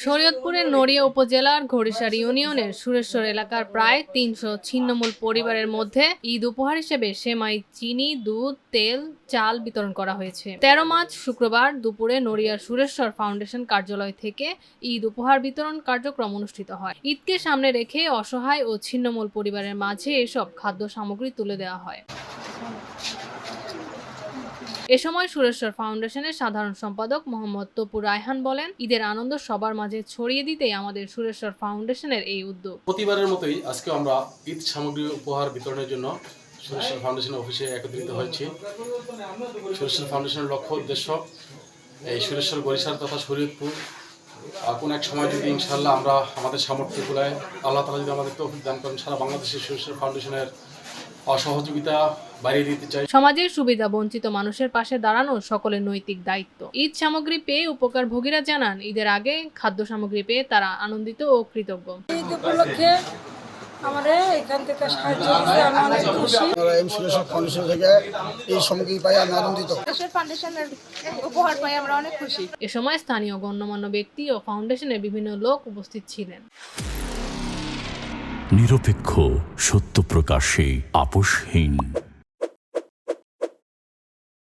শরীয়তপুরের নড়িয়া উপজেলার ঘড়িসার ইউনিয়নের সুরেশ্বর এলাকার প্রায় ৩০০ ছিন্নমূল পরিবারের মধ্যে ঈদ উপহার হিসেবে সেমাই, চিনি, দুধ, তেল, চাল বিতরণ করা হয়েছে। ১৩ মার্চ শুক্রবার দুপুরে নড়িয়ার সুরেশ্বর ফাউন্ডেশন কার্যালয় থেকে ঈদ উপহার বিতরণ কার্যক্রম অনুষ্ঠিত হয়। ঈদকে সামনে রেখে অসহায় ও ছিন্নমূল পরিবারের মাঝে এসব খাদ্য সামগ্রী তুলে দেওয়া হয়। এ সময় সুরেশ্বর ফাউন্ডেশনের সাধারণ সম্পাদক মোহাম্মদ তপু রায়হান বলেন, ঈদের আনন্দ সবার মাঝে ছড়িয়ে দিতেই আমাদের সুরেশ্বর ফাউন্ডেশনের এই উদ্যোগ। প্রতিবারের মতোই আজকে আমরা ঈদ সামগ্রী উপহার বিতরণের জন্য সুরেশ্বর ফাউন্ডেশনের অফিসে একত্রিত হয়েছি। সুরেশ্বর ফাউন্ডেশনের লক্ষ্য উদ্দেশ্য এই সুরেশ্বর, বরিশাল তথা শরীয়তপুর কোন এক সময় যদি ইনশাআল্লাহ আমরা আমাদের সামর্থ্য কুলায় আল্লাহ তাআলা যদি আমাদের তৌফিক দান করেন, সারা বাংলাদেশের সুরেশ্বর ফাউন্ডেশনের সহযোগিতা বাড়িয়ে দিতে চাই। সমাজের সুবিধা বঞ্চিত মানুষের পাশে দাঁড়ানো সকলের নৈতিক দায়িত্ব। ঈদ সামগ্রী পেয়ে উপকারভোগীরা জানান, ঈদের আগে খাদ্য সামগ্রী পেয়ে তারা আনন্দিত ও কৃতজ্ঞ। ঈদ উপলক্ষে আমাদের এখান থেকে সাহায্য করতে আমি অনেক খুশি। সুরেশ্বর ফাউন্ডেশন থেকে এই সামগ্রী পাই আমি আনন্দিত। সুরেশ্বর ফাউন্ডেশনের উপহার পাই আমরা অনেক খুশি। এ সময় স্থানীয় গণ্যমান্য ব্যক্তি ও ফাউন্ডেশনের বিভিন্ন লোক উপস্থিত ছিলেন। নিরপেক্ষ, সত্য প্রকাশে আপোষহীন।